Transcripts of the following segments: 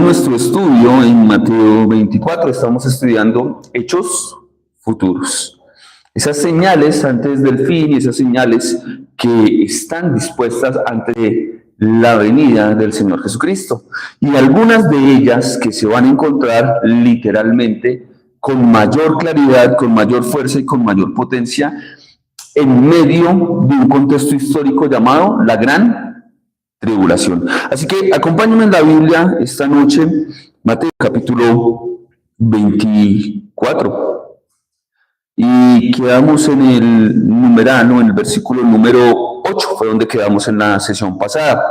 nuestro estudio en Mateo 24, estamos estudiando hechos futuros. Esas señales antes del fin y esas señales que están dispuestas ante la venida del Señor Jesucristo. Y algunas de ellas que se van a encontrar literalmente con mayor claridad, con mayor fuerza y con mayor potencia en medio de un contexto histórico llamado la Gran Tribulación. Así que acompáñenme en la Biblia esta noche, Mateo capítulo 24. Y quedamos en el numerano, en el versículo número 8, fue donde quedamos en la sesión pasada.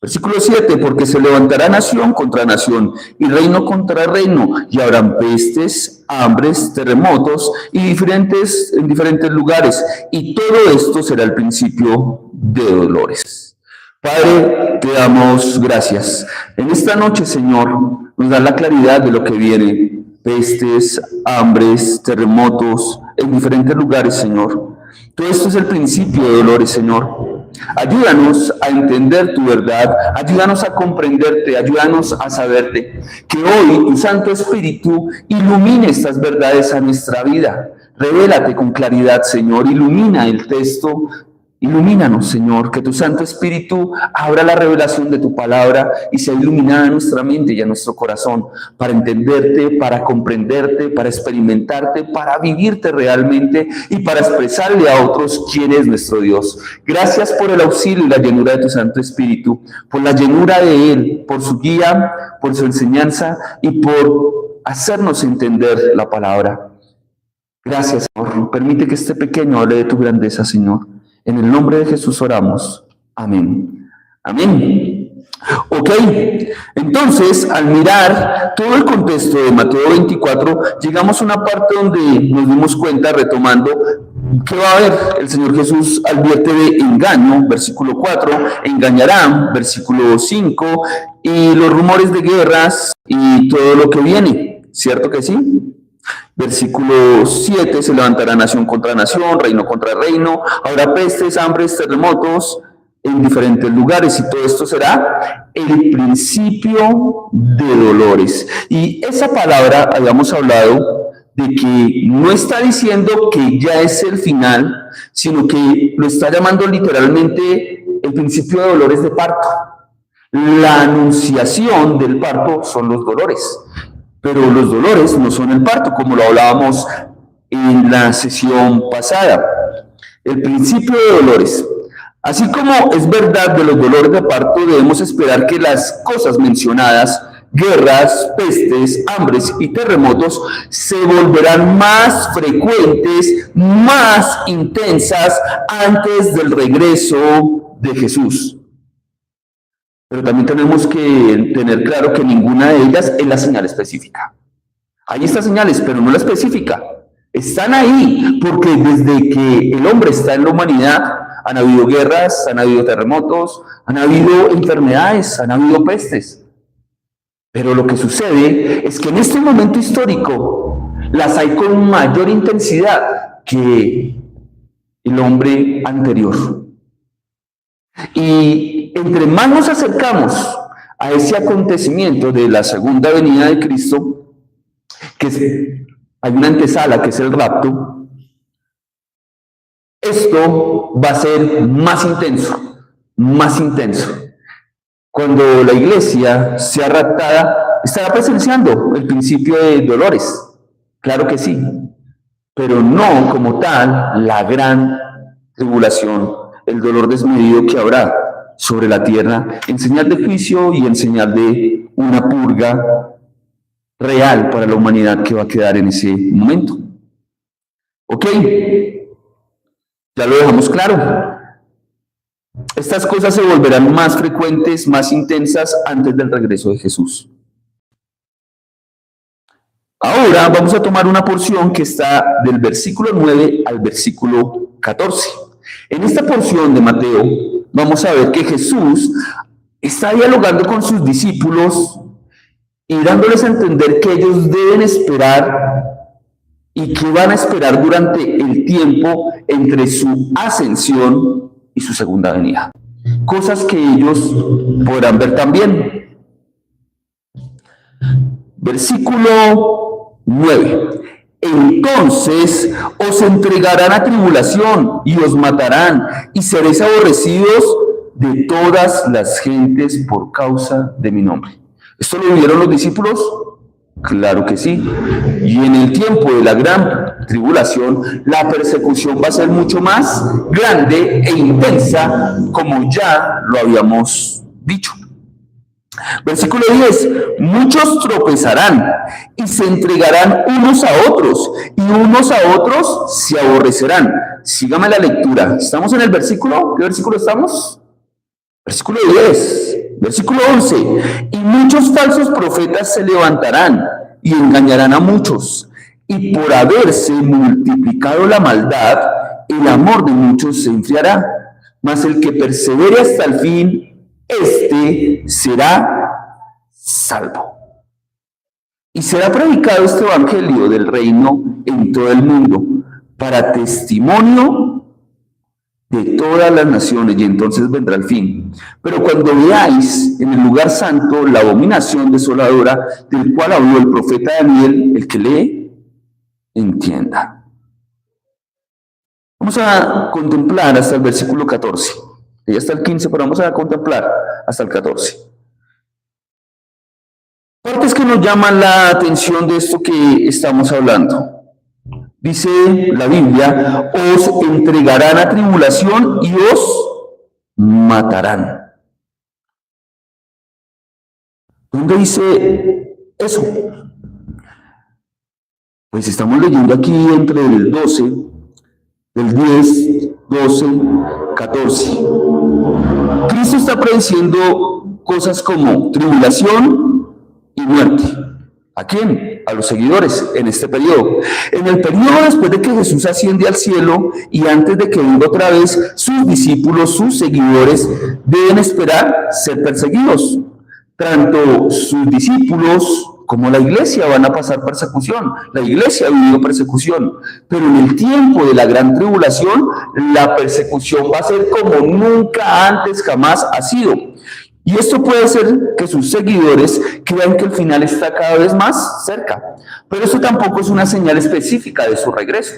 Versículo 7, porque se levantará nación contra nación y reino contra reino, y habrán pestes, hambres, terremotos y en diferentes lugares, y todo esto será el principio de dolores. Padre, te damos gracias. En esta noche, Señor, nos da la claridad de lo que viene. Pestes, hambres, terremotos, en diferentes lugares, Señor. Todo esto es el principio de dolores, Señor. Ayúdanos a entender tu verdad, ayúdanos a comprenderte, ayúdanos a saberte. Que hoy tu Santo Espíritu ilumine estas verdades a nuestra vida. Revélate con claridad, Señor, ilumina el texto. Ilumínanos, Señor, que tu Santo Espíritu abra la revelación de tu palabra y sea iluminada en nuestra mente y en nuestro corazón para entenderte, para comprenderte, para experimentarte, para vivirte realmente y para expresarle a otros quién es nuestro Dios. Gracias por el auxilio y la llenura de tu Santo Espíritu, por la llenura de Él, por su guía, por su enseñanza y por hacernos entender la palabra. Gracias, Señor. Permite que este pequeño hable de tu grandeza, Señor. En el nombre de Jesús oramos. Amén. Amén. Ok, entonces al mirar todo el contexto de Mateo 24, llegamos a una parte donde nos dimos cuenta, retomando, que va a haber. El Señor Jesús advierte de engaño, versículo 4, engañarán, versículo 5, y los rumores de guerras y todo lo que viene, ¿cierto que sí? Versículo 7, se levantará nación contra nación, reino contra reino, habrá pestes, hambres, terremotos en diferentes lugares, y todo esto será el principio de dolores. Y esa palabra, habíamos hablado de que no está diciendo que ya es el final, sino que lo está llamando literalmente el principio de dolores de parto. La anunciación del parto son los dolores. Pero los dolores no son el parto, como lo hablábamos en la sesión pasada. El principio de dolores. Así como es verdad de los dolores de parto, debemos esperar que las cosas mencionadas, guerras, pestes, hambres y terremotos, se volverán más frecuentes, más intensas antes del regreso de Jesús. Pero también tenemos que tener claro que ninguna de ellas es la señal específica. Hay estas señales, pero no la específica. Están ahí porque desde que el hombre está en la humanidad, han habido guerras, han habido terremotos, han habido enfermedades, han habido pestes. Pero lo que sucede es que en este momento histórico las hay con mayor intensidad que el hombre anterior. Y entre más nos acercamos a ese acontecimiento de la segunda venida de Cristo, hay una antesala que es el rapto, esto va a ser más intenso, más intenso. Cuando la iglesia sea raptada, estará presenciando el principio de dolores, claro que sí, pero no como tal la gran tribulación, el dolor desmedido que habrá sobre la tierra en señal de juicio y en señal de una purga real para la humanidad que va a quedar en ese momento. ¿Ok? Ya lo dejamos claro. Estas cosas se volverán más frecuentes, más intensas antes del regreso de Jesús. Ahora vamos a tomar una porción que está del versículo 9 al versículo 14. En esta porción de Mateo vamos a ver que Jesús está dialogando con sus discípulos y dándoles a entender que ellos deben esperar y que van a esperar durante el tiempo entre su ascensión y su segunda venida. Cosas que ellos podrán ver también. Versículo 9. Entonces os entregarán a tribulación y os matarán y seréis aborrecidos de todas las gentes por causa de mi nombre. ¿Esto lo vieron los discípulos? Claro que sí. Y en el tiempo de la gran tribulación, la persecución va a ser mucho más grande e intensa, como ya lo habíamos dicho. Versículo 10. Muchos tropezarán y se entregarán unos a otros, y unos a otros se aborrecerán. Sígame la lectura. ¿Estamos en el versículo? ¿Qué versículo estamos? Versículo 10. Versículo 11. Y muchos falsos profetas se levantarán y engañarán a muchos. Y por haberse multiplicado la maldad, el amor de muchos se enfriará. Mas el que persevere hasta el fin, este será salvo. Y será predicado este evangelio del reino en todo el mundo, para testimonio de todas las naciones, y entonces vendrá el fin. Pero cuando veáis en el lugar santo la abominación desoladora del cual habló el profeta Daniel, el que lee, entienda. Vamos a contemplar hasta el versículo 14. Ya está el 15, pero vamos a contemplar hasta el 14. Partes que nos llaman la atención de esto que estamos hablando. Dice la Biblia, os entregarán a tribulación y os matarán. ¿Dónde dice eso? Pues estamos leyendo aquí entre el 12, del 10, 12, 14. Cristo está prediciendo cosas como tribulación y muerte. ¿A quién? A los seguidores en este periodo. En el periodo después de que Jesús asciende al cielo y antes de que venga otra vez, sus discípulos, sus seguidores, deben esperar ser perseguidos. Tanto sus discípulos como la iglesia van a pasar persecución. La iglesia ha vivido persecución, pero en el tiempo de la gran tribulación, la persecución va a ser como nunca antes jamás ha sido. Y esto puede ser que sus seguidores crean que el final está cada vez más cerca, pero eso tampoco es una señal específica de su regreso.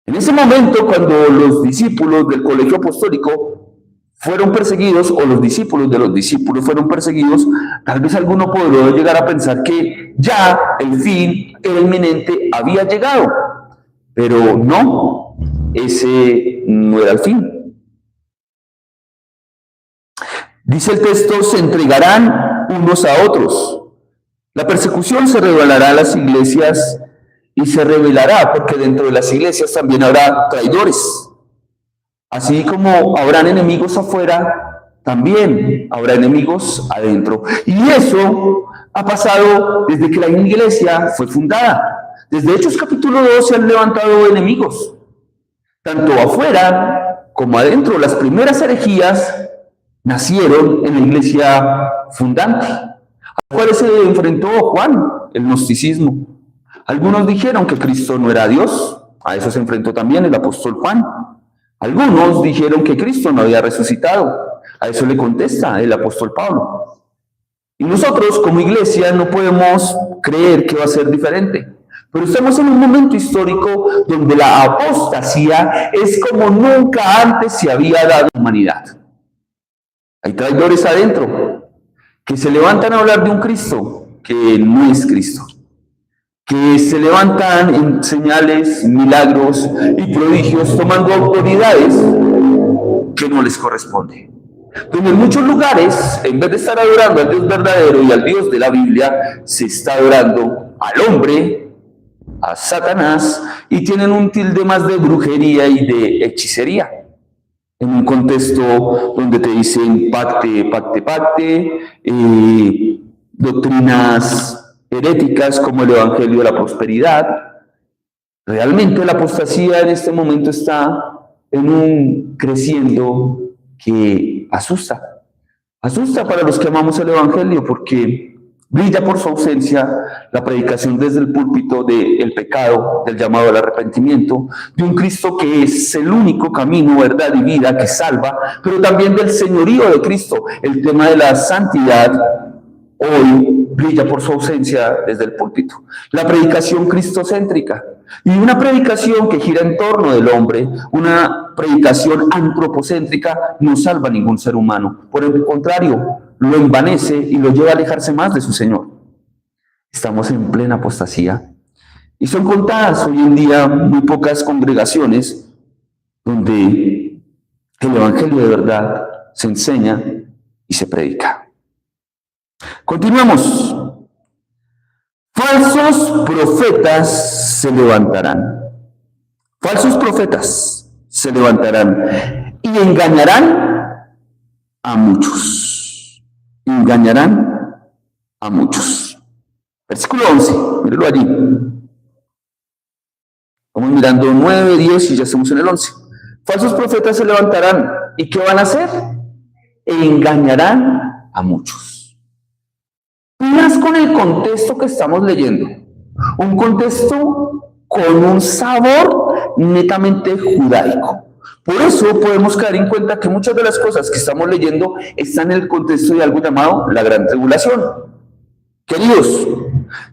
En ese momento, cuando los discípulos del colegio apostólico fueron perseguidos, o los discípulos de los discípulos fueron perseguidos, tal vez alguno podría llegar a pensar que ya el fin era inminente, había llegado, pero no, ese no era el fin. Dice el texto, se entregarán unos a otros. La persecución se revelará a las iglesias y se revelará porque dentro de las iglesias también habrá traidores. Así como habrán enemigos afuera, también habrá enemigos adentro. Y eso ha pasado desde que la iglesia fue fundada. Desde Hechos capítulo 2 se han levantado enemigos, tanto afuera como adentro. Las primeras herejías nacieron en la iglesia fundante, a las cuales se enfrentó Juan, el gnosticismo. Algunos dijeron que Cristo no era Dios, a eso se enfrentó también el apóstol Juan. Algunos dijeron que Cristo no había resucitado, a eso le contesta el apóstol Pablo. Y nosotros como iglesia no podemos creer que va a ser diferente, pero estamos en un momento histórico donde la apostasía es como nunca antes se había dado en la humanidad. Hay traidores adentro que se levantan a hablar de un Cristo que no es Cristo, que se levantan en señales, milagros y prodigios tomando autoridades que no les corresponde. Donde en muchos lugares, en vez de estar adorando al Dios verdadero y al Dios de la Biblia, se está adorando al hombre, a Satanás, y tienen un tilde más de brujería y de hechicería. En un contexto donde te dicen pacte, pacte, pacte, doctrinas heréticas como el evangelio de la prosperidad. Realmente la apostasía en este momento está en un creciendo que asusta. Asusta para los que amamos el evangelio porque brilla por su ausencia la predicación desde el púlpito del pecado, del llamado al arrepentimiento, de un Cristo que es el único camino, verdad y vida que salva, pero también del señorío de Cristo. El tema de la santidad hoy brilla por su ausencia desde el púlpito. La predicación cristocéntrica. Y una predicación que gira en torno del hombre, una predicación antropocéntrica, no salva a ningún ser humano. Por el contrario, lo envanece y lo lleva a alejarse más de su Señor. Estamos en plena apostasía. Y son contadas hoy en día muy pocas congregaciones donde el evangelio de verdad se enseña y se predica. Continuamos. Falsos profetas se levantarán. Falsos profetas se levantarán y engañarán a muchos. Engañarán a muchos. Versículo 11, míralo allí. Vamos mirando 9, 10 y ya estamos en el 11. Falsos profetas se levantarán. ¿Y qué van a hacer? Engañarán a muchos. Miras con el contexto que estamos leyendo. Un contexto con un sabor netamente judaico. Por eso podemos caer en cuenta que muchas de las cosas que estamos leyendo están en el contexto de algo llamado la Gran Tribulación. Queridos,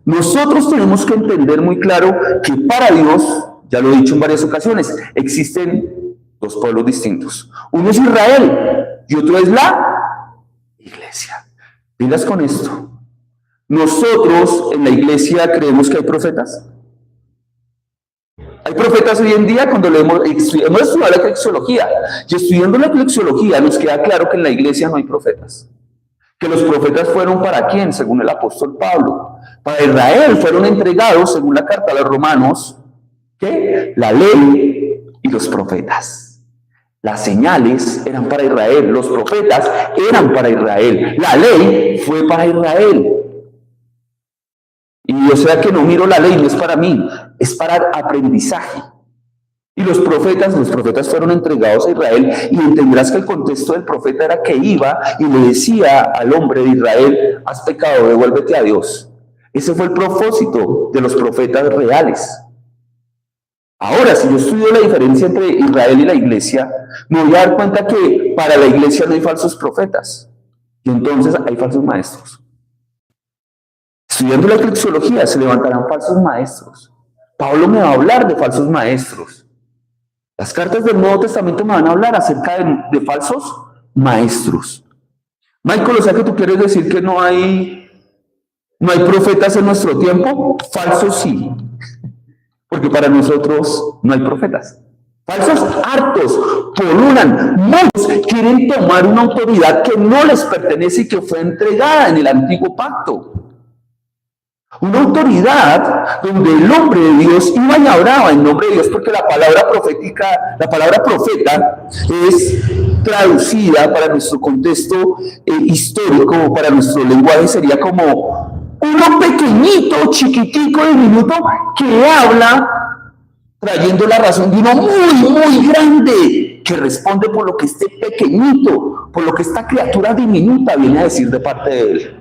nosotros tenemos que entender muy claro que para Dios, ya lo he dicho en varias ocasiones, existen dos pueblos distintos. Uno es Israel y otro es la iglesia. Pilas con esto. Nosotros en la iglesia creemos que hay profetas. Hay profetas hoy en día cuando hemos estudiado la eclesiología. Y estudiando la eclesiología nos queda claro que en la iglesia no hay profetas. Que los profetas fueron ¿para quién? Según el apóstol Pablo. Para Israel fueron entregados, según la carta a los romanos, ¿qué? La ley y los profetas. Las señales eran para Israel, los profetas eran para Israel, la ley fue para Israel. Y o sea que no miro la ley, no es para mí, es para aprendizaje. Y los profetas fueron entregados a Israel, y entenderás que el contexto del profeta era que iba y le decía al hombre de Israel: has pecado, devuélvete a Dios. Ese fue el propósito de los profetas reales. Ahora, si yo estudio la diferencia entre Israel y la iglesia, me voy a dar cuenta que para la iglesia no hay falsos profetas, y entonces hay falsos maestros. Estudiando la eclesiología se levantarán falsos maestros. Pablo me va a hablar de falsos maestros. Las cartas del Nuevo Testamento me van a hablar acerca de falsos maestros. Michael, o sea que tú quieres decir que no hay profetas en nuestro tiempo. Falsos sí, porque para nosotros no hay profetas. Falsos hartos, polulan, muchos quieren tomar una autoridad que no les pertenece y que fue entregada en el antiguo pacto. Una autoridad donde el hombre de Dios iba y hablaba en nombre de Dios, porque la palabra profeta es traducida para nuestro contexto histórico, para nuestro lenguaje sería como uno pequeñito, chiquitico, diminuto, que habla trayendo la razón de uno muy, muy grande, que responde por lo que este pequeñito, por lo que esta criatura diminuta viene a decir de parte de él.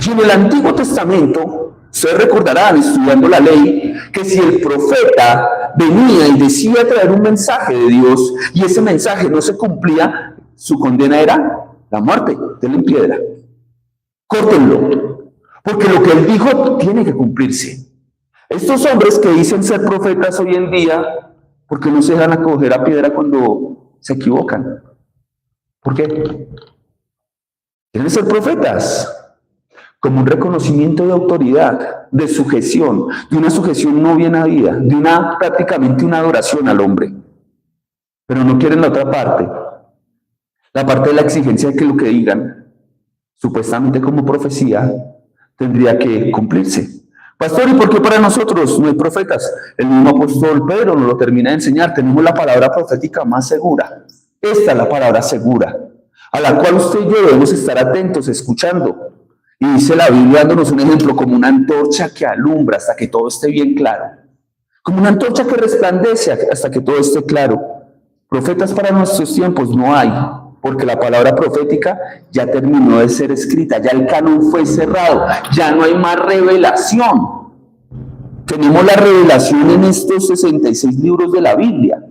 Y en el Antiguo Testamento, ustedes recordarán, estudiando la ley, que si el profeta venía y decía traer un mensaje de Dios y ese mensaje no se cumplía, su condena era la muerte, denle en piedra. Córtenlo, porque lo que él dijo tiene que cumplirse. Estos hombres que dicen ser profetas hoy en día, ¿por qué no se dejan acoger a piedra cuando se equivocan? ¿Por qué? Quieren ser profetas como un reconocimiento de autoridad, de sujeción, de una sujeción no bien habida, de prácticamente una adoración al hombre. Pero no quieren la otra parte, la parte de la exigencia de que lo que digan, supuestamente como profecía, tendría que cumplirse. Pastor, ¿y por qué para nosotros no hay profetas? El mismo apóstol Pedro nos lo termina de enseñar. Tenemos la palabra profética más segura. Esta es la palabra segura, a la cual usted y yo debemos estar atentos, escuchando. Y dice la Biblia, dándonos un ejemplo, como una antorcha que alumbra hasta que todo esté bien claro. Como una antorcha que resplandece hasta que todo esté claro. Profetas para nuestros tiempos no hay, porque la palabra profética ya terminó de ser escrita, ya el canon fue cerrado, ya no hay más revelación. Tenemos la revelación en estos 66 libros de la Biblia.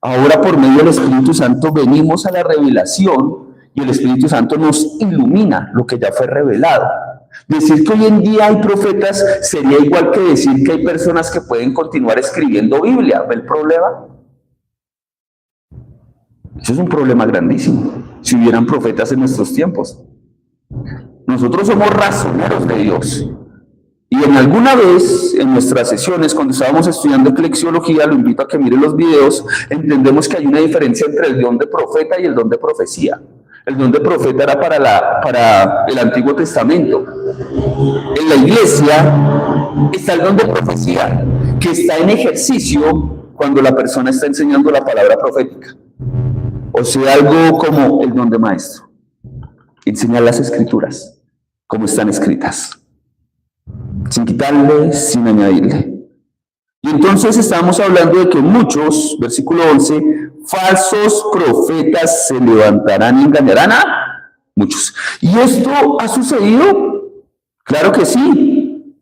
Ahora, por medio del Espíritu Santo, venimos a la revelación y el Espíritu Santo nos ilumina lo que ya fue revelado. Decir que hoy en día hay profetas sería igual que decir que hay personas que pueden continuar escribiendo Biblia. ¿Ve el problema? Eso es un problema grandísimo. Si hubieran profetas en nuestros tiempos. Nosotros somos razoneros de Dios. Y en alguna vez, en nuestras sesiones, cuando estábamos estudiando eclesiología, lo invito a que mire los videos, entendemos que hay una diferencia entre el don de profeta y el don de profecía. El don de profeta era para el Antiguo Testamento. En la iglesia está el don de profecía, que está en ejercicio cuando la persona está enseñando la palabra profética. O sea, algo como el don de maestro. Enseñar las escrituras, como están escritas. Sin quitarle, sin añadirle. Y entonces estamos hablando de que muchos, versículo 11, falsos profetas se levantarán y engañarán a muchos. ¿Y esto ha sucedido? Claro que sí.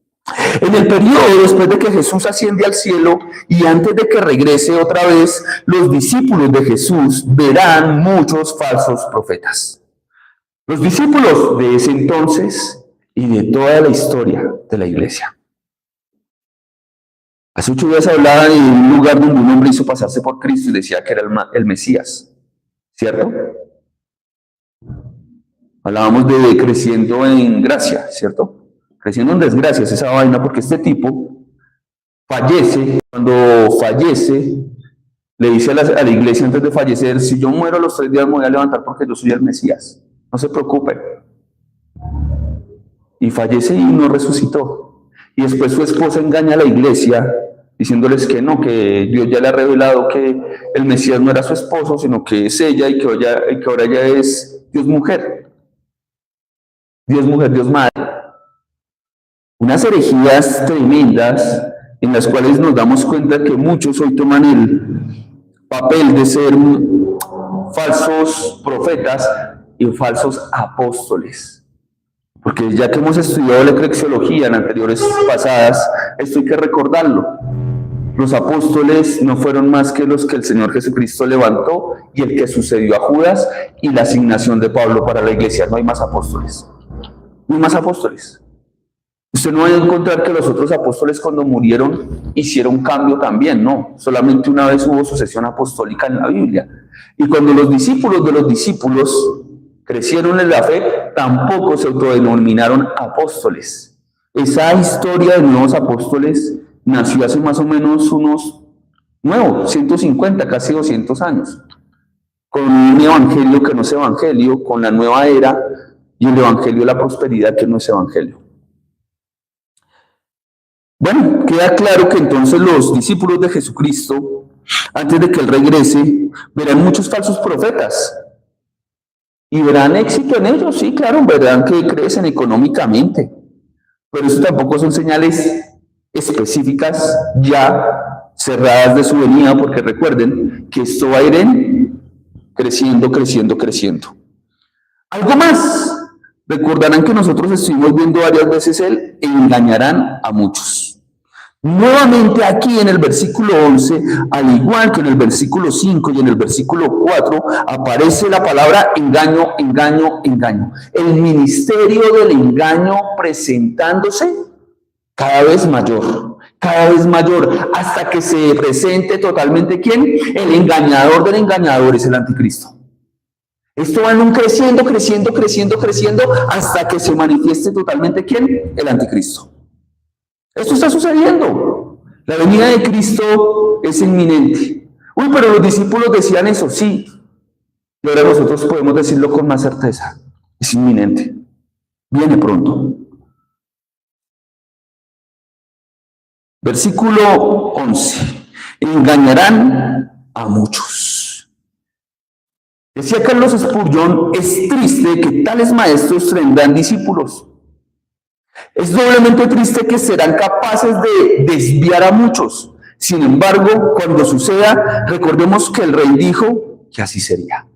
En el periodo después de que Jesús asciende al cielo y antes de que regrese otra vez, los discípulos de Jesús verán muchos falsos profetas. Los discípulos de ese entonces y de toda la historia de la iglesia. Hace 8 días hablaba de un lugar donde un hombre hizo pasarse por Cristo y decía que era el Mesías, ¿cierto? Hablábamos de creciendo en gracia, ¿cierto? Creciendo en desgracia es esa vaina, porque este tipo fallece. Cuando fallece, le dice a la iglesia antes de fallecer: si yo muero a los 3 días me voy a levantar porque yo soy el Mesías, no se preocupen. Y fallece y no resucitó. Y después su esposa engaña a la iglesia diciéndoles que no, que Dios ya le ha revelado que el Mesías no era su esposo, sino que es ella y que ahora ella es Dios mujer. Dios mujer, Dios madre. Unas herejías tremendas en las cuales nos damos cuenta que muchos hoy toman el papel de ser falsos profetas y falsos apóstoles. Porque ya que hemos estudiado la eclesiología en anteriores pasadas, esto hay que recordarlo. Los apóstoles no fueron más que los que el Señor Jesucristo levantó y el que sucedió a Judas y la asignación de Pablo para la iglesia. No hay más apóstoles. No hay más apóstoles. Usted no va a encontrar que los otros apóstoles cuando murieron hicieron cambio también, no. Solamente una vez hubo sucesión apostólica en la Biblia. Y cuando los discípulos de los discípulos crecieron en la fe, tampoco se autodenominaron apóstoles. Esa historia de nuevos apóstoles nació hace más o menos unos 150, casi 200 años, con un evangelio que no es evangelio, con la nueva era y el evangelio de la prosperidad que no es evangelio. Bueno, queda claro que entonces los discípulos de Jesucristo, antes de que Él regrese, verán muchos falsos profetas. Y verán éxito en ellos, sí, claro, verán que crecen económicamente, pero eso tampoco son señales específicas ya cerradas de su venida, porque recuerden que esto va a ir creciendo, creciendo, creciendo. Algo más, recordarán que nosotros estuvimos viendo varias veces el engañarán a muchos. Nuevamente aquí en el versículo 11, al igual que en el versículo 5 y en el versículo 4, aparece la palabra engaño, engaño, engaño. El ministerio del engaño presentándose cada vez mayor, hasta que se presente totalmente ¿quién? El engañador del engañador, es el anticristo. Esto va en un creciendo, creciendo, creciendo, creciendo, hasta que se manifieste totalmente ¿quién? El anticristo. Esto está sucediendo. La venida de Cristo es inminente. Uy, pero los discípulos decían eso, sí. Y ahora nosotros podemos decirlo con más certeza. Es inminente. Viene pronto. Versículo 11. Engañarán a muchos. Decía Carlos Spurgeon, es triste que tales maestros tendrán discípulos. Es doblemente triste que serán capaces de desviar a muchos. Sin embargo, cuando suceda, recordemos que el rey dijo que así sería.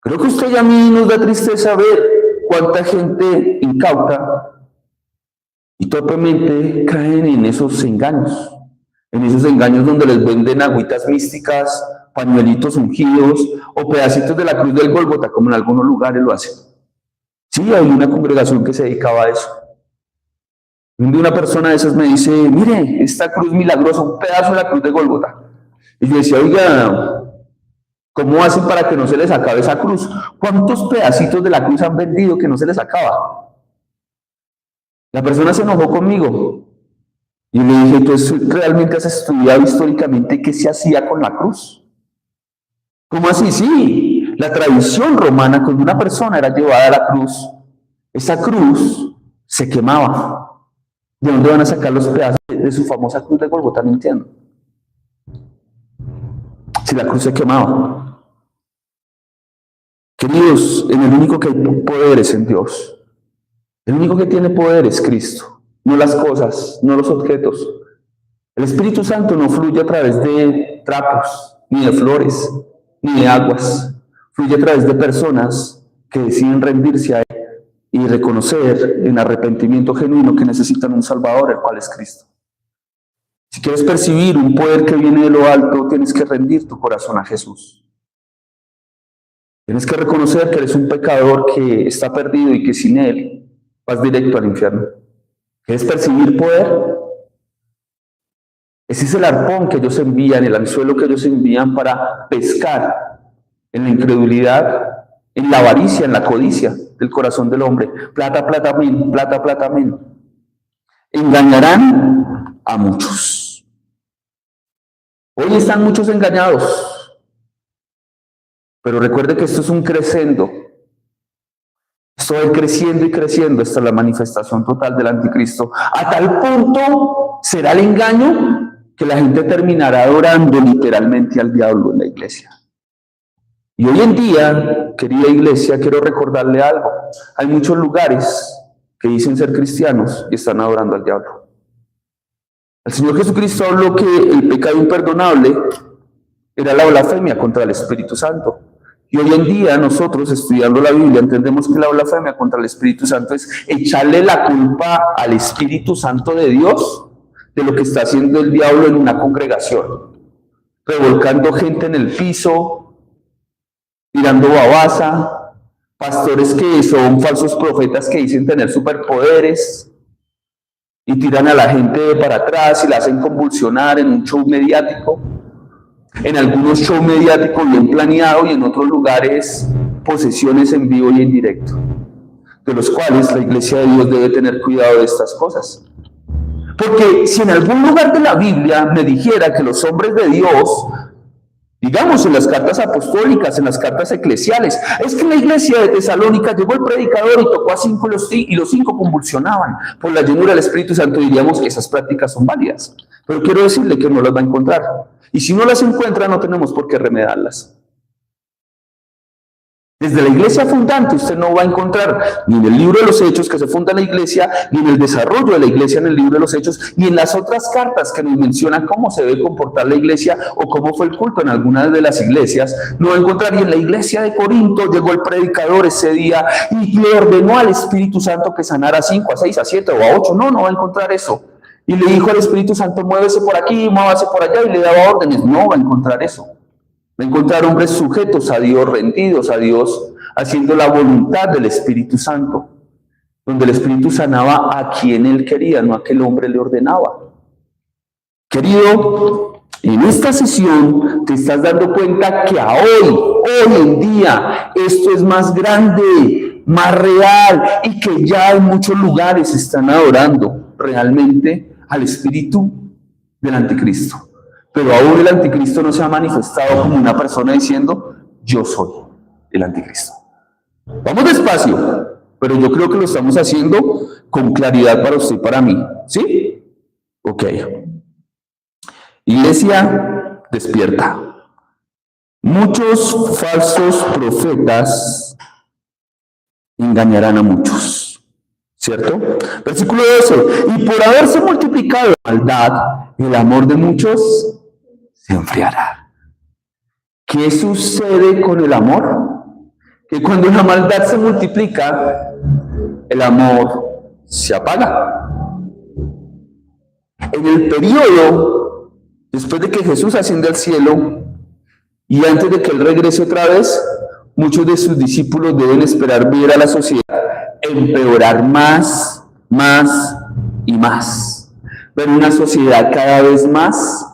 Creo que a usted y a mí nos da tristeza ver cuánta gente incauta y torpemente caen en esos engaños donde les venden agüitas místicas, pañuelitos ungidos o pedacitos de la cruz del Gólgota, como en algunos lugares lo hacen. Sí, hay una congregación que se dedicaba a eso. Una persona de esas me dice, mire, esta cruz milagrosa, un pedazo de la cruz de Gólgota. Y yo decía, oiga, ¿cómo hacen para que no se les acabe esa cruz? ¿Cuántos pedacitos de la cruz han vendido que no se les acaba? La persona se enojó conmigo. Y le dije, ¿tú realmente has estudiado históricamente qué se hacía con la cruz? ¿Cómo así? Sí, la tradición romana, cuando una persona era llevada a la cruz, esa cruz se quemaba. ¿De dónde van a sacar los pedazos de su famosa cruz de Golgota? No entiendo. Si la cruz se quemaba. Queridos, en el único que hay poder es en Dios. El único que tiene poder es Cristo, no las cosas, no los objetos. El Espíritu Santo no fluye a través de trapos, ni de flores, ni de aguas. Fluye a través de personas que deciden rendirse a Él y reconocer en arrepentimiento genuino que necesitan un Salvador, el cual es Cristo. Si quieres percibir un poder que viene de lo alto, tienes que rendir tu corazón a Jesús. Tienes que reconocer que eres un pecador que está perdido y que sin Él vas directo al infierno. ¿Quieres percibir poder? Ese es el arpón que ellos envían, el anzuelo que ellos envían para pescar en la incredulidad, en la avaricia, en la codicia del corazón del hombre. Plata, plata, mil, plata, plata, mil. Engañarán a muchos. Hoy están muchos engañados, pero recuerde que esto es un crescendo. Esto va creciendo y creciendo hasta la manifestación total del anticristo. A tal punto será el engaño que la gente terminará adorando literalmente al diablo en la iglesia. Y hoy en día, querida iglesia, quiero recordarle algo. Hay muchos lugares que dicen ser cristianos y están adorando al diablo. El Señor Jesucristo habló que el pecado imperdonable era la blasfemia contra el Espíritu Santo. Y hoy en día nosotros, estudiando la Biblia, entendemos que la blasfemia contra el Espíritu Santo es echarle la culpa al Espíritu Santo de Dios de lo que está haciendo el diablo en una congregación, revolcando gente en el piso, tirando babasa, pastores que son falsos profetas que dicen tener superpoderes y tiran a la gente para atrás y la hacen convulsionar en un show mediático. En algunos shows mediáticos bien planeados y en otros lugares posesiones en vivo y en directo, de los cuales la iglesia de Dios debe tener cuidado de estas cosas. Porque si en algún lugar de la Biblia me dijera que los hombres de Dios, digamos en las cartas apostólicas, en las cartas eclesiales, es que en la iglesia de Tesalónica llegó el predicador y tocó a 5 y los 5 convulsionaban por la llenura del Espíritu Santo, diríamos que esas prácticas son válidas. Pero quiero decirle que no las va a encontrar. Y si no las encuentra, no tenemos por qué remedarlas. Desde la iglesia fundante usted no va a encontrar ni en el libro de los Hechos que se funda la iglesia, ni en el desarrollo de la iglesia en el libro de los Hechos, ni en las otras cartas que nos mencionan cómo se debe comportar la iglesia o cómo fue el culto en algunas de las iglesias. No va a encontrar. Y en la iglesia de Corinto llegó el predicador ese día y le ordenó al Espíritu Santo que sanara a 5, a 6, a 7 o a 8. No va a encontrar eso. Y le dijo al Espíritu Santo, muévese por aquí, muévase por allá, y le daba órdenes. No va a encontrar eso. Va a encontrar hombres sujetos a Dios, rendidos a Dios, haciendo la voluntad del Espíritu Santo, donde el Espíritu sanaba a quien Él quería, no a que el hombre le ordenaba. Querido, en esta sesión te estás dando cuenta que hoy en día, esto es más grande, más real, y que ya en muchos lugares están adorando realmente al espíritu del anticristo. Pero aún el anticristo no se ha manifestado como una persona diciendo, yo soy el anticristo. Vamos despacio, pero yo creo que lo estamos haciendo con claridad para usted y para mí. ¿Sí? Ok. Iglesia, despierta. Muchos falsos profetas engañarán a muchos. ¿Cierto? Versículo 12. Y por haberse multiplicado la maldad, el amor de muchos se enfriará. ¿Qué sucede con el amor? Que cuando la maldad se multiplica, el amor se apaga. En el periodo, después de que Jesús asciende al cielo y antes de que Él regrese otra vez, muchos de sus discípulos deben esperar ver a la sociedad empeorar más, más y más. Ver una sociedad cada vez más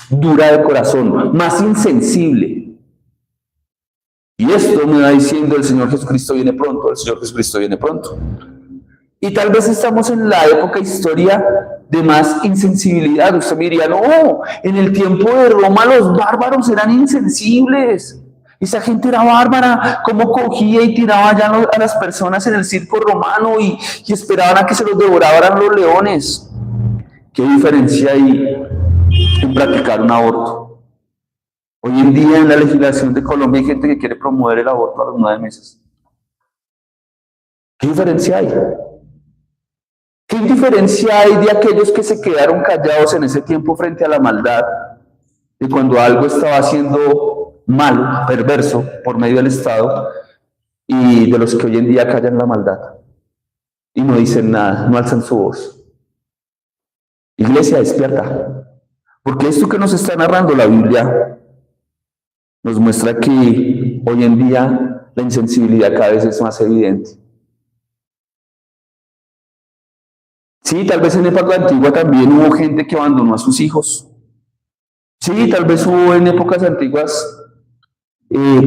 dura de corazón, más insensible. Y esto me va diciendo el Señor Jesucristo viene pronto, el Señor Jesucristo viene pronto. Y tal vez estamos en la época historia de más insensibilidad. Usted me diría, no, en el tiempo de Roma los bárbaros eran insensibles. Esa gente era bárbara, cómo cogía y tiraba ya a las personas en el circo romano y esperaban a que se los devoraran los leones. ¿Qué diferencia hay en practicar un aborto? Hoy en día en la legislación de Colombia hay gente que quiere promover el aborto a los 9 meses. ¿Qué diferencia hay? ¿Qué diferencia hay de aquellos que se quedaron callados en ese tiempo frente a la maldad, de cuando algo estaba siendo malo, perverso, por medio del Estado, y de los que hoy en día callan la maldad y no dicen nada, no alzan su voz? Iglesia, despierta, porque esto que nos está narrando la Biblia nos muestra que hoy en día la insensibilidad cada vez es más evidente. Sí, tal vez en época antigua también hubo gente que abandonó a sus hijos. Sí, tal vez hubo en épocas antiguas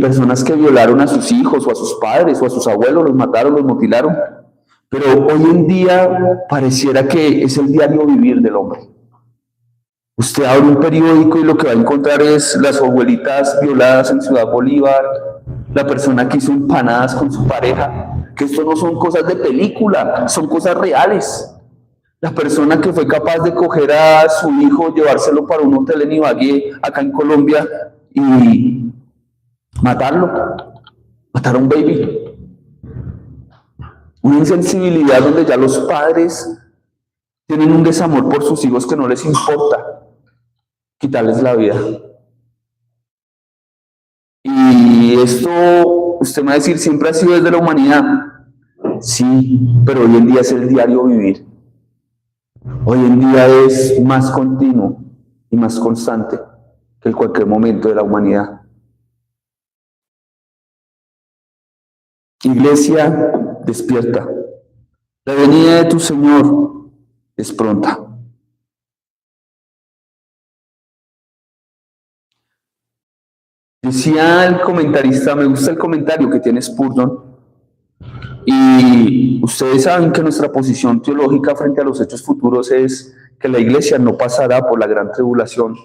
personas que violaron a sus hijos o a sus padres o a sus abuelos, los mataron, los mutilaron. Pero hoy en día pareciera que es el diario vivir del hombre. Usted abre un periódico y lo que va a encontrar es las abuelitas violadas en Ciudad Bolívar, la persona que hizo empanadas con su pareja, que esto no son cosas de película, son cosas reales. La persona que fue capaz de coger a su hijo, llevárselo para un hotel en Ibagué, acá en Colombia, y matarlo, matar a un baby. Una insensibilidad donde ya los padres tienen un desamor por sus hijos que no les importa quitarles la vida. Y esto, usted me va a decir, siempre ha sido desde la humanidad. Sí, pero hoy en día es el diario vivir. Hoy en día es más continuo y más constante que en cualquier momento de la humanidad. Iglesia, despierta. La venida de tu Señor es pronta. Decía el comentarista, me gusta el comentario que tiene Spurgeon, y ustedes saben que nuestra posición teológica frente a los hechos futuros es que la iglesia no pasará por la gran tribulación,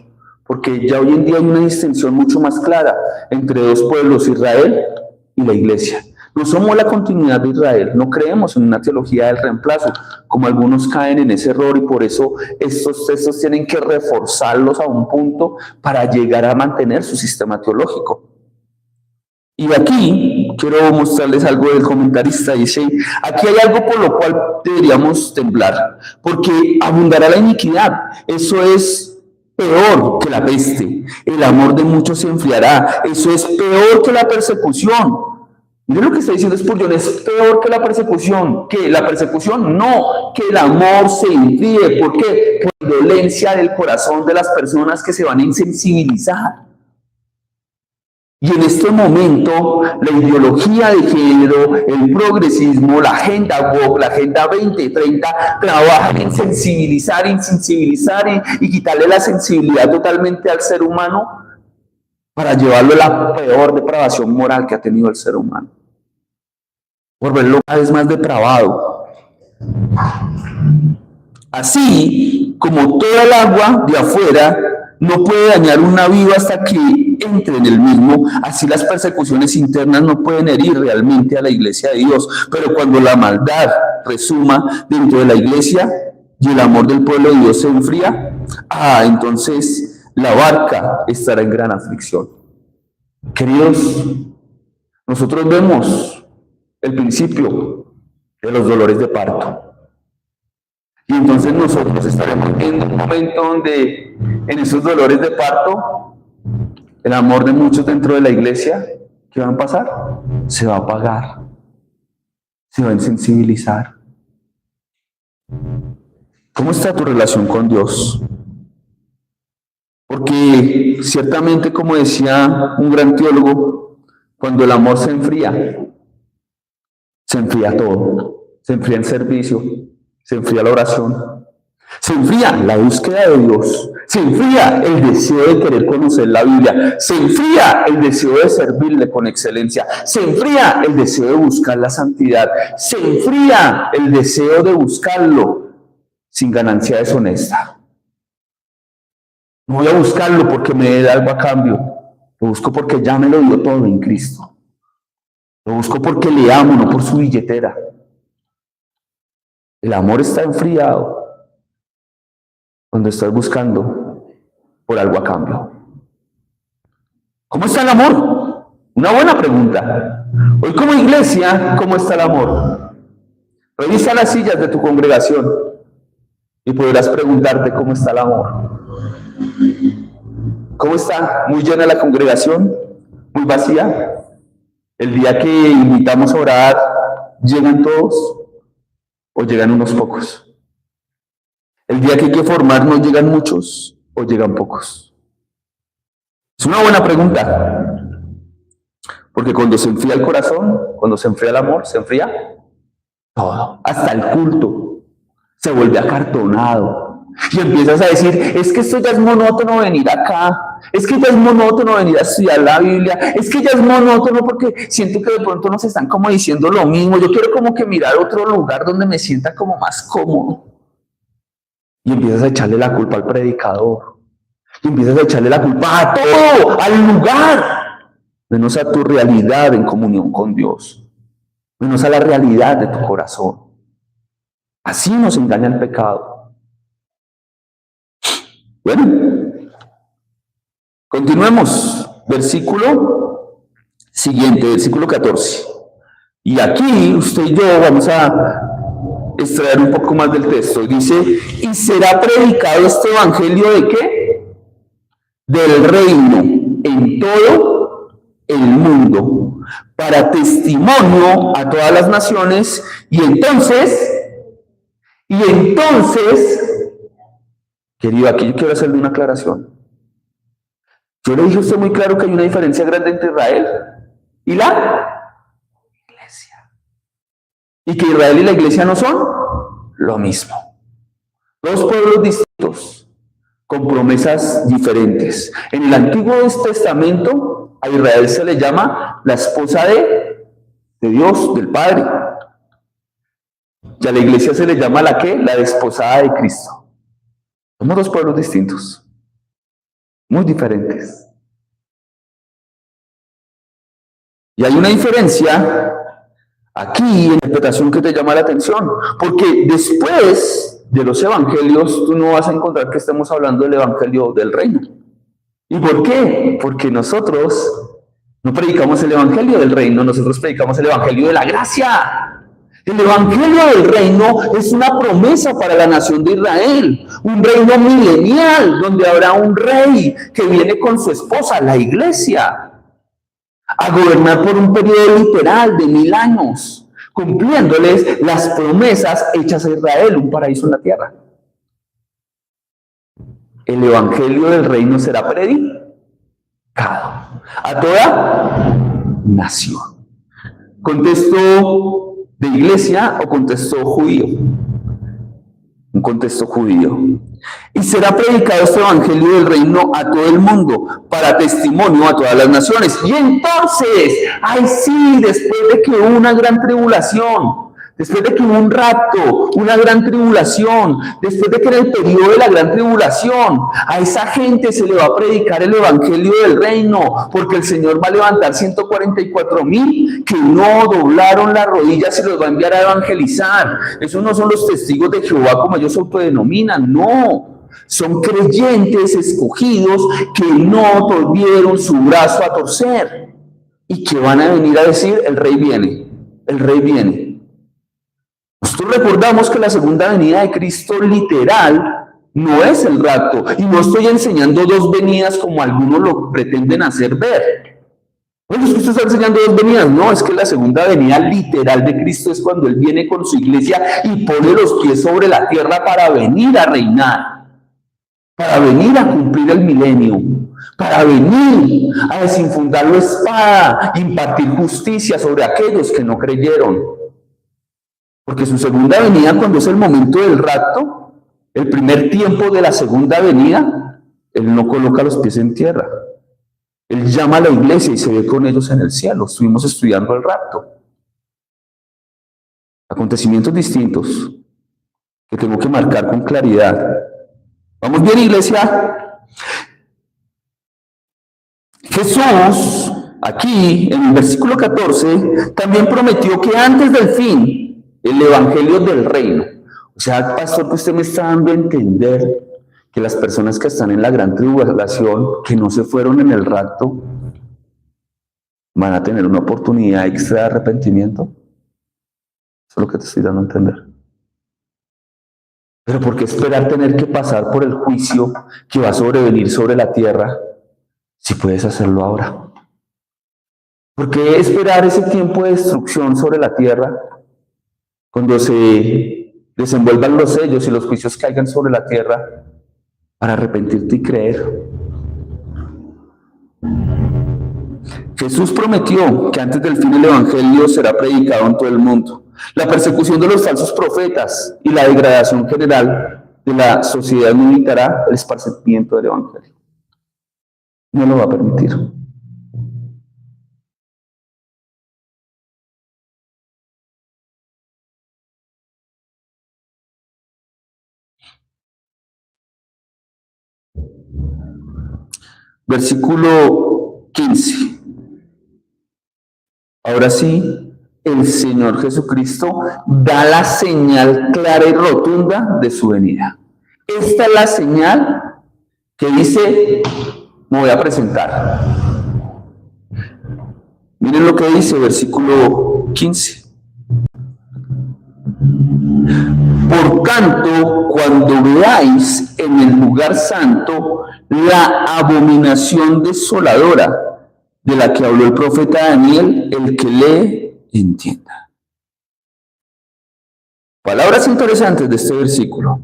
porque ya hoy en día hay una distinción mucho más clara entre dos pueblos, Israel y la iglesia. No somos la continuidad de Israel, no creemos en una teología del reemplazo, como algunos caen en ese error y por eso estos textos tienen que reforzarlos a un punto para llegar a mantener su sistema teológico. Y aquí quiero mostrarles algo del comentarista. Dice, aquí hay algo por lo cual deberíamos temblar, porque abundará la iniquidad. Eso es peor que la peste. El amor de muchos se enfriará. Eso es peor que la persecución. Miren lo que está diciendo Spurgeon, es peor que la persecución. ¿Que la persecución? No, que el amor se enfríe. ¿Por qué? Por la violencia del corazón de las personas que se van a insensibilizar. Y en este momento, la ideología de género, el progresismo, la agenda woke, la agenda 2030, trabajan en sensibilizar, y quitarle la sensibilidad totalmente al ser humano para llevarlo a la peor depravación moral que ha tenido el ser humano. Por verlo cada vez más depravado. Así como toda el agua de afuera no puede dañar un navío hasta que entre en el mismo, así las persecuciones internas no pueden herir realmente a la iglesia de Dios. Pero cuando la maldad resuma dentro de la iglesia y el amor del pueblo de Dios se enfría, entonces la barca estará en gran aflicción. Queridos, nosotros vemos el principio de los dolores de parto. Y entonces nosotros estaremos en un momento donde en esos dolores de parto, el amor de muchos dentro de la iglesia, ¿qué va a pasar? Se va a apagar, se va a insensibilizar. ¿Cómo está tu relación con Dios? Porque ciertamente, como decía un gran teólogo, cuando el amor se enfría todo. Se enfría el servicio, se enfría la oración, se enfría la búsqueda de Dios, se enfría el deseo de querer conocer la Biblia, se enfría el deseo de servirle con excelencia, se enfría el deseo de buscar la santidad, se enfría el deseo de buscarlo sin ganancia deshonesta. No voy a buscarlo porque me dé algo a cambio, lo busco porque ya me lo dio todo en Cristo. Lo busco porque le amo, no por su billetera. El amor está enfriado cuando estás buscando por algo a cambio. ¿Cómo está el amor? Una buena pregunta. Hoy como iglesia, ¿cómo está el amor? Revisa las sillas de tu congregación y podrás preguntarte cómo está el amor. ¿Cómo está? ¿Muy llena la congregación? ¿Muy vacía? El día que invitamos a orar, ¿llegan todos o llegan unos pocos? El día que hay que formarnos, ¿llegan muchos o llegan pocos? Es una buena pregunta, porque cuando se enfría el corazón, cuando se enfría el amor, se enfría todo, hasta el culto, se vuelve acartonado. Y empiezas a decir, es que esto ya es monótono venir acá, es que ya es monótono venir a estudiar la Biblia, es que ya es monótono porque siento que de pronto nos están como diciendo lo mismo, yo quiero como que mirar otro lugar donde me sienta como más cómodo. Y empiezas a echarle la culpa al predicador, y empiezas a echarle la culpa a todo, al lugar, menos a tu realidad en comunión con Dios, menos a la realidad de tu corazón. Así nos engaña el pecado. Bueno, continuemos. Versículo siguiente, versículo 14. Y aquí usted y yo vamos a extraer un poco más del texto. Dice, y será predicado este evangelio ¿de qué? Del reino en todo el mundo, para testimonio a todas las naciones, y entonces, querido, aquí yo quiero hacerle una aclaración. Yo le dije a usted muy claro que hay una diferencia grande entre Israel y la iglesia. Y que Israel y la iglesia no son lo mismo. Dos pueblos distintos, con promesas diferentes. En el Antiguo Testamento, a Israel se le llama la esposa de Dios, del Padre. Y a la iglesia se le llama la ¿qué? La desposada de Cristo. Somos dos pueblos distintos, muy diferentes. Y hay una diferencia aquí en la interpretación que te llama la atención, porque después de los evangelios tú no vas a encontrar que estemos hablando del evangelio del reino. ¿Y por qué? Porque nosotros no predicamos el evangelio del reino, nosotros predicamos el evangelio de la gracia. El evangelio del reino es una promesa para la nación de Israel, un reino milenial donde habrá un rey que viene con su esposa, la iglesia, a gobernar por un periodo literal de 1000 años, cumpliéndoles las promesas hechas a Israel, un paraíso en la tierra. El evangelio del reino será predicado a toda nación. Contexto de iglesia o contexto judío. Un contexto judío. Y será predicado este evangelio del reino a todo el mundo, para testimonio a todas las naciones. Y entonces, ay sí, después de que hubo una gran tribulación, después de que hubo un rapto, una gran tribulación, después de que en el periodo de la gran tribulación, a esa gente se le va a predicar el evangelio del reino, porque el Señor va a levantar 144,000 que no doblaron las rodillas y los va a enviar a evangelizar. Esos no son los testigos de Jehová como ellos se autodenominan, no. Son creyentes escogidos que no volvieron su brazo a torcer y que van a venir a decir, el rey viene, el rey viene. Nosotros recordamos que la segunda venida de Cristo literal no es el rapto, y no estoy enseñando dos venidas como algunos lo pretenden hacer ver. Bueno, es que usted está enseñando dos venidas. No, es que la segunda venida literal de Cristo es cuando Él viene con su iglesia y pone los pies sobre la tierra para venir a reinar, para venir a cumplir el milenio, para venir a desenfundar la espada, impartir justicia sobre aquellos que no creyeron. Porque su segunda venida, cuando es el momento del rapto, el primer tiempo de la segunda venida, Él no coloca los pies en tierra. Él llama a la iglesia y se ve con ellos en el cielo. Estuvimos estudiando el rapto. Acontecimientos distintos que tengo que marcar con claridad. ¿Vamos bien, iglesia? Jesús, aquí en el versículo 14, también prometió que antes del fin, el evangelio del reino. O sea, pastor, que usted me está dando a entender que las personas que están en la gran tribulación, que no se fueron en el rapto, van a tener una oportunidad extra de arrepentimiento. Eso es lo que te estoy dando a entender. Pero ¿por qué esperar tener que pasar por el juicio que va a sobrevenir sobre la tierra si puedes hacerlo ahora? ¿Por qué esperar ese tiempo de destrucción sobre la tierra cuando se desenvuelvan los sellos y los juicios caigan sobre la tierra para arrepentirte y creer? Jesús prometió que antes del fin el evangelio será predicado en todo el mundo. La persecución de los falsos profetas y la degradación general de la sociedad no limitará el esparcimiento del evangelio. No lo va a permitir. Versículo 15. Ahora sí, el Señor Jesucristo da la señal clara y rotunda de su venida. Esta es la señal que dice, me voy a presentar. Miren lo que dice, versículo 15. Por tanto, cuando veáis en el lugar santo la abominación desoladora de la que habló el profeta Daniel, el que lee, entienda. Palabras interesantes de este versículo.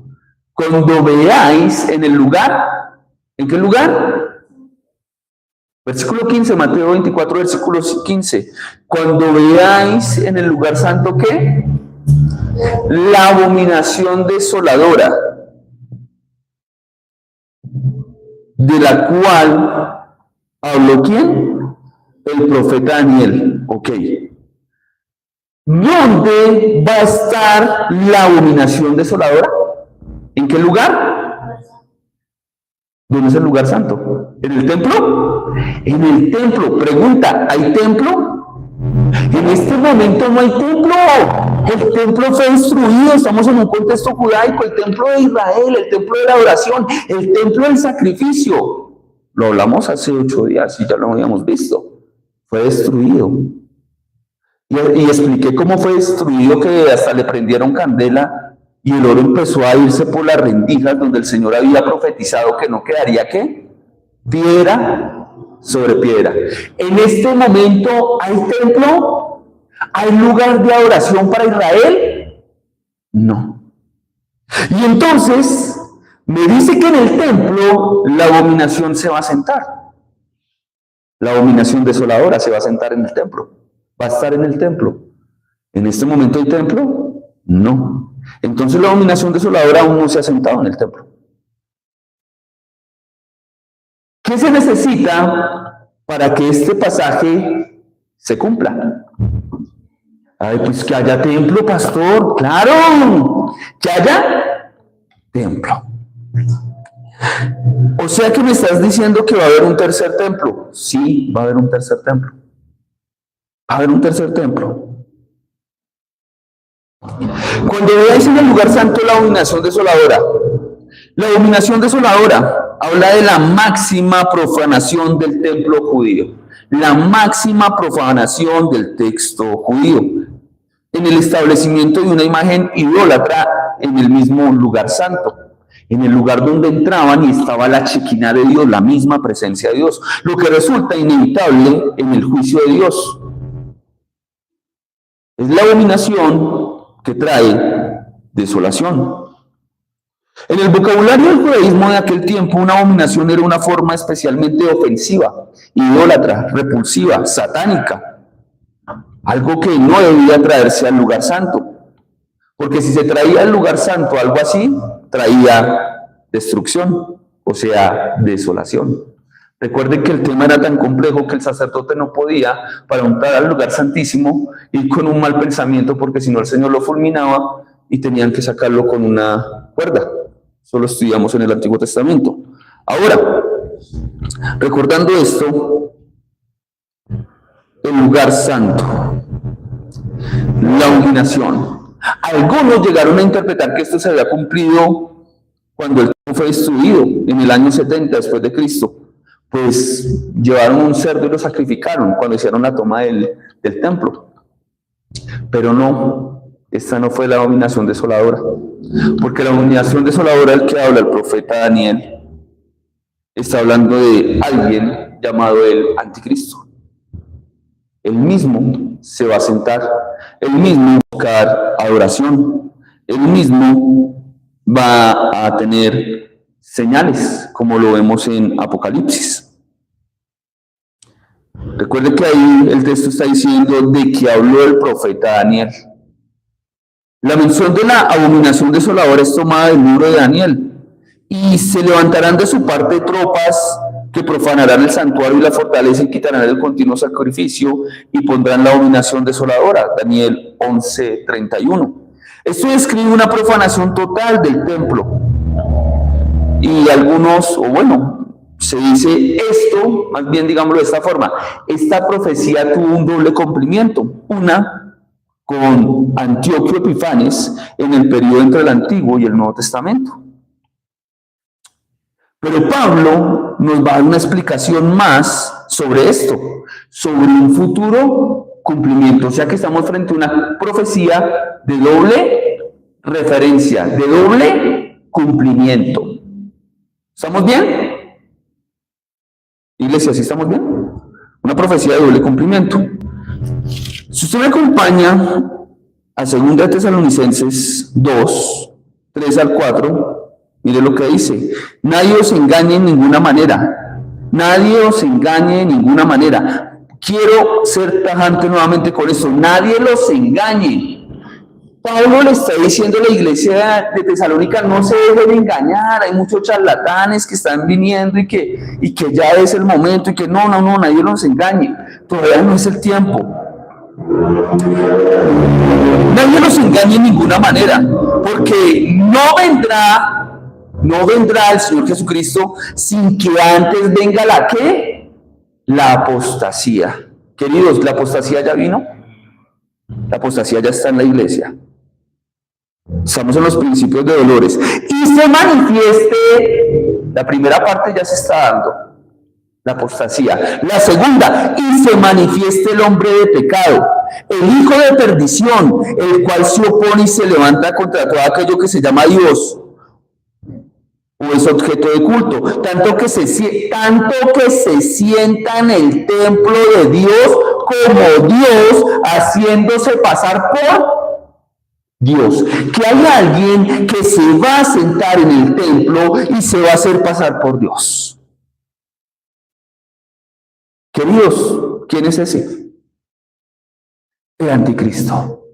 Cuando veáis en el lugar, ¿en qué lugar? Versículo 15, Mateo 24, versículo 15. Cuando veáis en el lugar santo, ¿qué? La abominación desoladora, de la cual habló ¿quién? El profeta Daniel. Ok. ¿Dónde va a estar la abominación desoladora? ¿En qué lugar? ¿Dónde es el lugar santo? ¿En el templo? En el templo. Pregunta, ¿hay templo? En este momento no hay templo. El templo fue destruido. Estamos en un contexto judaico. El templo de Israel, el templo de la adoración, el templo del sacrificio. Lo hablamos hace 8 días y ya lo habíamos visto. Fue destruido. Y expliqué cómo fue destruido, que hasta le prendieron candela y el oro empezó a irse por las rendijas donde el Señor había profetizado que no quedaría, ¿qué? Piedra sobre piedra. En este momento, ¿hay templo? ¿Hay lugar de adoración para Israel? No. Y entonces me dice que en el templo la abominación se va a sentar. La abominación desoladora se va a sentar en el templo. Va a estar en el templo. ¿En este momento hay templo? No. Entonces la abominación desoladora aún no se ha sentado en el templo. ¿Qué se necesita para que este pasaje se cumpla? Ay, pues que haya templo, pastor. ¡Claro! Que haya templo. O sea que me estás diciendo que va a haber un tercer templo. Sí, va a haber un tercer templo. Va a haber un tercer templo. Cuando veáis en el lugar santo la abominación desoladora, la abominación desoladora habla de la máxima profanación del templo judío, la máxima profanación del texto judío, en el establecimiento de una imagen idólatra en el mismo lugar santo, en el lugar donde entraban y estaba la Shekinah de Dios, la misma presencia de Dios, lo que resulta inevitable en el juicio de Dios. Es la abominación que trae desolación. En el vocabulario del judaísmo de aquel tiempo, una abominación era una forma especialmente ofensiva, idólatra, repulsiva, satánica, algo que no debía traerse al lugar santo. Porque si se traía al lugar santo algo así, traía destrucción, o sea, desolación. Recuerden que el tema era tan complejo que el sacerdote no podía, para entrar al lugar santísimo, ir con un mal pensamiento, porque si no el Señor lo fulminaba y tenían que sacarlo con una cuerda. Eso lo estudiamos en el Antiguo Testamento. Ahora, recordando esto, el lugar santo, la humillación. Algunos llegaron a interpretar que esto se había cumplido cuando el templo fue destruido en el año 70 después de Cristo. Pues llevaron un cerdo y lo sacrificaron cuando hicieron la toma del templo. Pero no, esta no fue la abominación desoladora, porque la abominación desoladora del que habla el profeta Daniel está hablando de alguien llamado el anticristo. Él mismo se va a sentar, él mismo va a buscar adoración, él mismo va a tener señales, como lo vemos en Apocalipsis. Recuerde que ahí el texto está diciendo de que habló el profeta Daniel. La mención de la abominación desoladora es tomada del libro de Daniel. Y se levantarán de su parte tropas que profanarán el santuario y la fortaleza y quitarán el continuo sacrificio y pondrán la abominación desoladora. Daniel 11:31. Esto describe una profanación total del templo. Y algunos, o bueno, se dice esto, más bien digámoslo de esta forma, esta profecía tuvo un doble cumplimiento. Una con Antíoco Epifanes en el periodo entre el Antiguo y el Nuevo Testamento. Pero Pablo nos va a dar una explicación más sobre esto, sobre un futuro cumplimiento. O sea que estamos frente a una profecía de doble referencia, de doble cumplimiento. ¿Estamos bien? Iglesia, ¿sí estamos bien? Una profecía de doble cumplimiento. Si usted me acompaña a 2 Tesalonicenses 2, 3 al 4, mire lo que dice. Nadie os engañe en ninguna manera. Nadie os engañe en ninguna manera. Quiero ser tajante nuevamente con esto. Nadie los engañe. Pablo le está diciendo a la iglesia de Tesalónica, no se dejen de engañar, hay muchos charlatanes que están viniendo y que ya es el momento y que no, nadie los engañe. Todavía no es el tiempo. Nadie los engañe en ninguna manera, porque no vendrá el Señor Jesucristo sin que antes venga la ¿qué? La apostasía. Queridos, ¿la apostasía ya vino? La apostasía ya está en la iglesia. Estamos en los principios de dolores. Y se manifieste, la primera parte ya se está dando, la apostasía. La segunda, y se manifieste el hombre de pecado, el hijo de perdición, el cual se opone y se levanta contra todo aquello que se llama Dios o es objeto de culto, tanto que se sienta en el templo de Dios como Dios, haciéndose pasar por Dios. Que hay alguien que se va a sentar en el templo y se va a hacer pasar por Dios. Queridos, ¿quién es ese? El anticristo.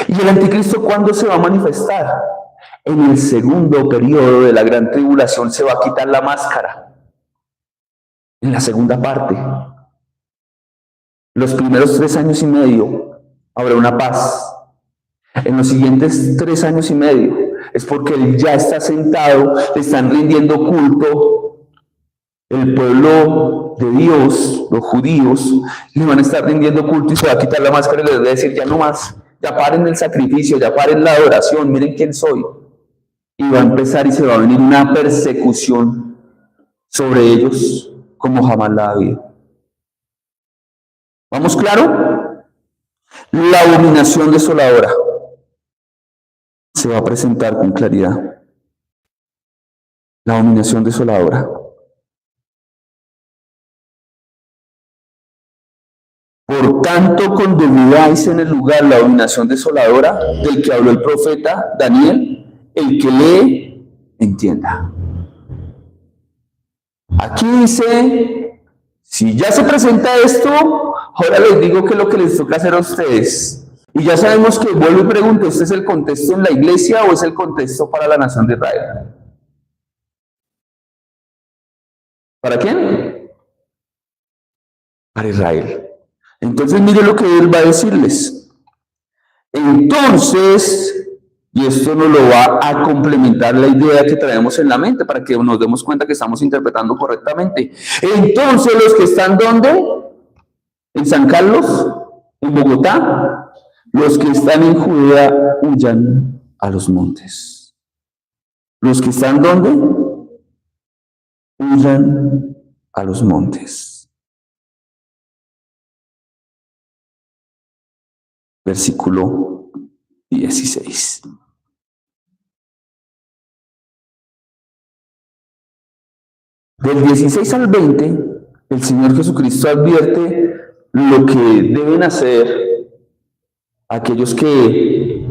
¿Y el anticristo cuándo se va a manifestar? En el segundo periodo de la gran tribulación se va a quitar la máscara. En la segunda parte. Los primeros 3 años y medio habrá una paz. En los siguientes 3 años y medio es porque él ya está sentado, le están rindiendo culto. El pueblo de Dios, los judíos, le van a estar rindiendo culto y se va a quitar la máscara y les va a decir ya no más, ya paren el sacrificio, ya paren la adoración, miren quién soy. Y va a empezar y se va a venir una persecución sobre ellos como jamás la ha habido. ¿Vamos claro? La abominación desoladora se va a presentar con claridad. La abominación desoladora. Por tanto, cuando veáis en el lugar la abominación desoladora del que habló el profeta Daniel, el que lee, entienda. Aquí dice, si ya se presenta esto, ahora les digo que lo que les toca hacer a ustedes, Y ya sabemos que, vuelvo y pregunto, ¿este es el contexto en la iglesia o es el contexto para la nación de Israel? ¿Para quién? Para Israel. Entonces, mire lo que él va a decirles. Entonces, y esto nos lo va a complementar la idea que traemos en la mente para que nos demos cuenta que estamos interpretando correctamente. Entonces, los que están ¿dónde? En San Carlos, en Bogotá, los que están en Judea huyan a los montes. Los que están ¿dónde? Huyan a los montes. Versículo 16. Del 16 al 20, el Señor Jesucristo advierte lo que deben hacer aquellos que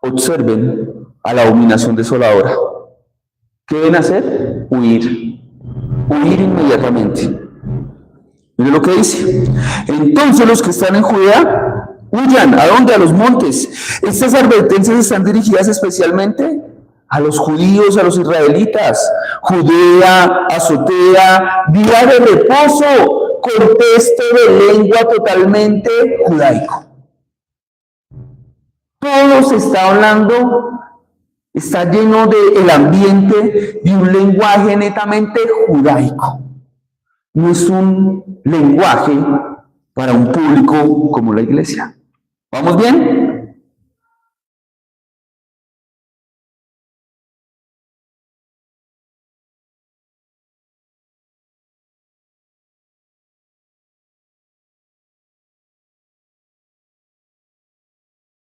observen a la abominación desoladora. ¿Qué deben hacer? Huir. Huir inmediatamente. Mire lo que dice. Entonces los que están en Judea, huyan. ¿A dónde? A los montes. Estas advertencias están dirigidas especialmente a los judíos, a los israelitas. Judea, azotea, día de reposo, contexto de lengua totalmente judaico. Todo se está hablando, está lleno del ambiente de un lenguaje netamente judaico. No es un lenguaje para un público como la iglesia. ¿Vamos bien?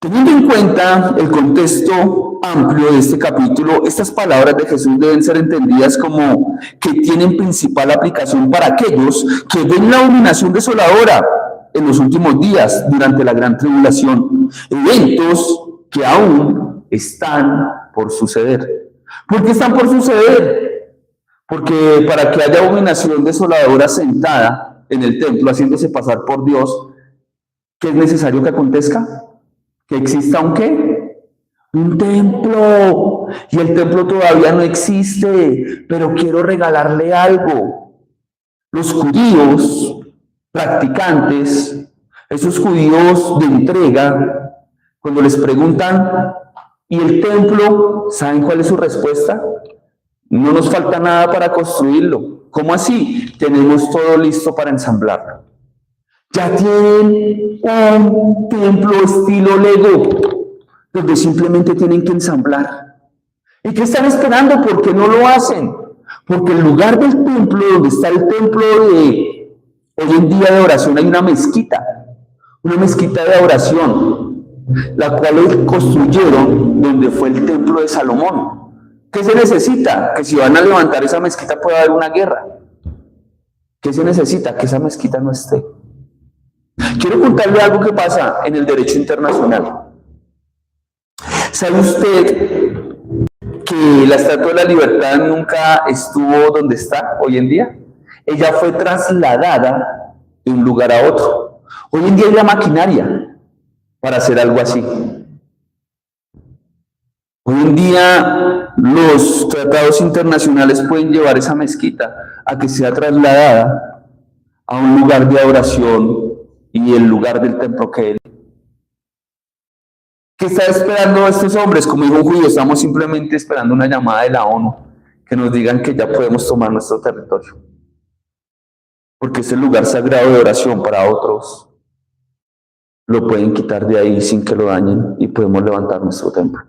Teniendo en cuenta el contexto amplio de este capítulo, estas palabras de Jesús deben ser entendidas como que tienen principal aplicación para aquellos que ven la abominación desoladora en los últimos días durante la gran tribulación, eventos que aún están por suceder. ¿Por qué están por suceder? Porque para que haya abominación desoladora sentada en el templo haciéndose pasar por Dios, ¿qué es necesario que acontezca? Que exista un ¿qué? Un templo. Y el templo todavía no existe, pero quiero regalarle algo. Los judíos practicantes, esos judíos de entrega, cuando les preguntan, ¿y el templo? ¿Saben cuál es su respuesta? No nos falta nada para construirlo. ¿Cómo así? Tenemos todo listo para ensamblarlo. Ya tienen un templo estilo Lego, donde simplemente tienen que ensamblar. ¿Y qué están esperando? ¿Por qué no lo hacen? Porque en lugar del templo, donde está el templo de hoy en día de oración, hay una mezquita de oración, la cual construyeron donde fue el templo de Salomón. ¿Qué se necesita? Que si van a levantar esa mezquita puede haber una guerra. ¿Qué se necesita? Que esa mezquita no esté. Quiero contarle algo que pasa en el derecho internacional. ¿Sabe usted que la Estatua de la Libertad nunca estuvo donde está hoy en día? Ella fue trasladada de un lugar a otro. Hoy en día hay la maquinaria para hacer algo así. Hoy en día los tratados internacionales pueden llevar esa mezquita a que sea trasladada a un lugar de adoración y el lugar del templo que él. ¿Qué está esperando estos hombres? Como dijo un judío, estamos simplemente esperando una llamada de la ONU que nos digan que ya podemos tomar nuestro territorio. Porque ese lugar sagrado de oración para otros lo pueden quitar de ahí sin que lo dañen y podemos levantar nuestro templo.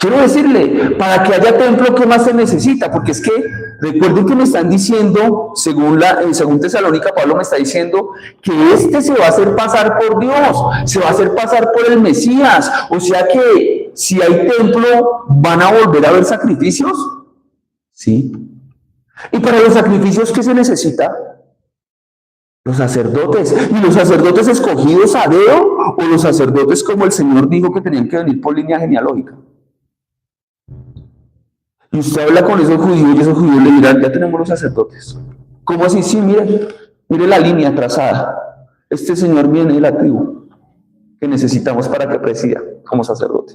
Quiero decirle, para que haya templo, ¿qué más se necesita? Porque es que, recuerden que me están diciendo, según Tesalónica, Pablo me está diciendo que este se va a hacer pasar por Dios, se va a hacer pasar por el Mesías. O sea que, si hay templo, ¿van a volver a haber sacrificios? Sí. ¿Y para los sacrificios qué se necesita? Los sacerdotes. ¿Y los sacerdotes escogidos a dedo o los sacerdotes como el Señor dijo que tenían que venir por línea genealógica? Y usted habla con esos judíos y esos judíos le dirán, ya tenemos los sacerdotes. ¿Cómo así? Sí, mire la línea trazada. este señor viene de la tribu que necesitamos para que presida como sacerdote.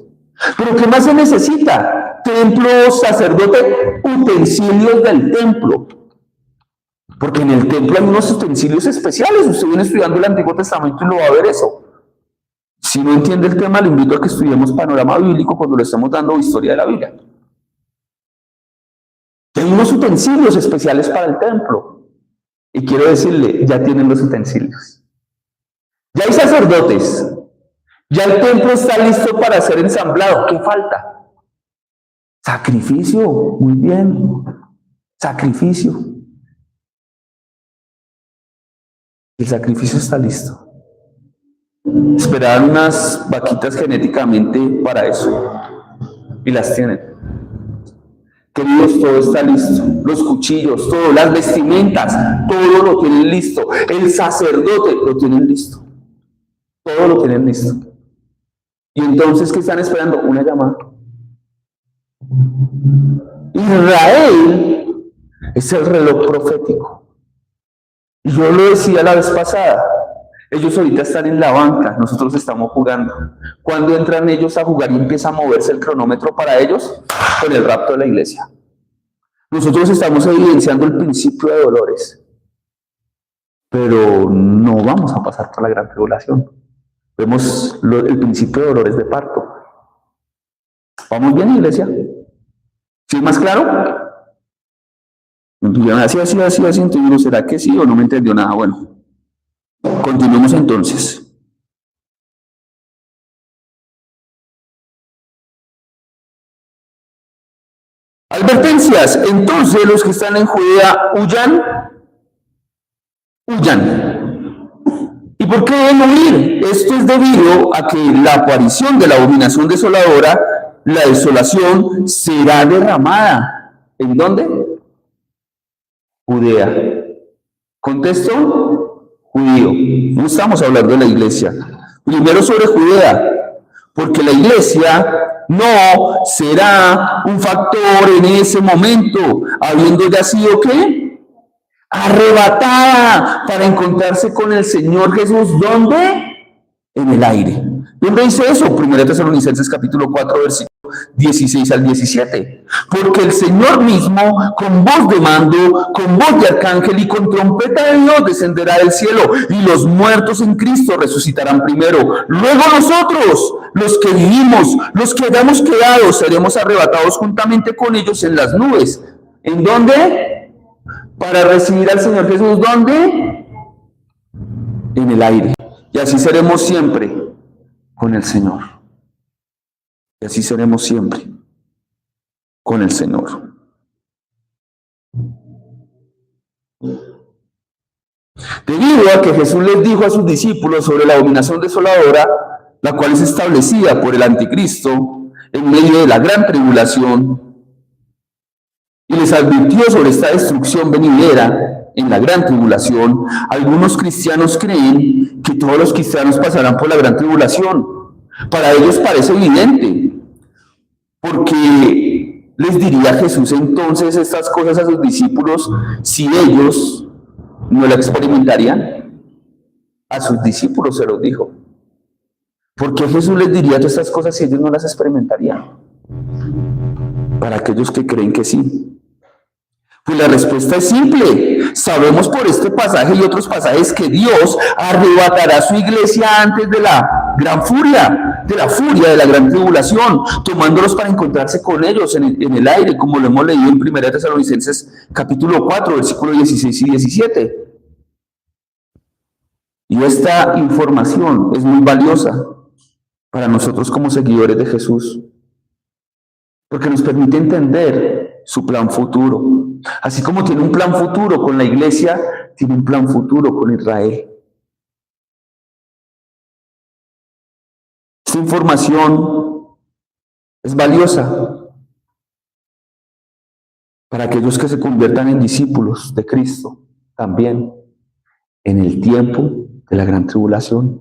¿Pero qué más se necesita? Templo, sacerdote, utensilios del templo. Porque en el templo hay unos utensilios especiales. Usted viene estudiando el Antiguo Testamento y lo va a ver eso. Si no entiende el tema, le invito a que estudiemos panorama bíblico cuando le estamos dando historia de la Biblia. Hay unos utensilios especiales para el templo. Y quiero decirle, ya tienen los utensilios. Ya hay sacerdotes. Ya el templo está listo para ser ensamblado. ¿Qué falta? Sacrificio. Muy bien. Sacrificio. El sacrificio está listo. Esperaban unas vaquitas genéticamente para eso. Y las tienen. Queridos, todo está listo. Los cuchillos, todo, las vestimentas, todo lo tienen listo. El sacerdote lo tienen listo. Todo lo tienen listo. Y entonces, ¿qué están esperando? Una llamada. Israel es el reloj profético. Y yo lo decía la vez pasada. Ellos ahorita están en la banca, nosotros estamos jugando. ¿Cuándo entran ellos a jugar y empieza a moverse el cronómetro para ellos? Con el rapto de la iglesia. Nosotros estamos evidenciando el principio de dolores. Pero no vamos a pasar por la gran tribulación. Vemos el principio de dolores de parto. ¿Vamos bien, iglesia? ¿Sí es más claro? Así, entonces, ¿será que sí o no me entendió nada? Bueno, continuemos entonces. Advertencias. Entonces, los que están en Judea, huyan. ¿Y por qué deben huir? Esto es debido a que la aparición de la abominación desoladora, la desolación, será derramada. ¿En dónde? Judea. ¿Contexto? Judío. No estamos hablando de la iglesia. Primero sobre Judea, porque la iglesia no será un factor en ese momento, habiendo ya sido, ¿qué? Arrebatada para encontrarse con el Señor Jesús. ¿Dónde? En el aire. ¿Dónde dice eso? 1 Tesalonicenses capítulo 4, versículo 16 al 17. Porque el Señor mismo, con voz de mando, con voz de arcángel y con trompeta de Dios, descenderá del cielo, y los muertos en Cristo resucitarán primero. Luego nosotros, los que vivimos, los que hayamos quedado, seremos arrebatados juntamente con ellos en las nubes. ¿En dónde? Para recibir al Señor Jesús. ¿Dónde? En el aire. Y así seremos siempre con el Señor. Y así seremos siempre con el Señor. Debido a que Jesús les dijo a sus discípulos sobre la abominación desoladora, la cual es establecida por el anticristo en medio de la gran tribulación, y les advirtió sobre esta destrucción venidera en la gran tribulación, algunos cristianos creen que todos los cristianos pasarán por la gran tribulación. Para ellos parece evidente, porque les diría Jesús entonces estas cosas a sus discípulos si ellos no la experimentarían. A sus discípulos se los dijo. ¿Por qué Jesús les diría todas estas cosas si ellos no las experimentarían? Para aquellos que creen que sí. Pues la respuesta es simple. Sabemos por este pasaje y otros pasajes que Dios arrebatará a su iglesia antes de la gran furia, de la furia de la gran tribulación, tomándolos para encontrarse con ellos en el aire, como lo hemos leído en 1 Tesalonicenses capítulo 4, versículos 16 y 17. Y esta información es muy valiosa para nosotros como seguidores de Jesús, porque nos permite entender su plan futuro. Así como tiene un plan futuro con la iglesia, tiene un plan futuro con Israel. Esta información es valiosa para aquellos que se conviertan en discípulos de Cristo, también en el tiempo de la gran tribulación,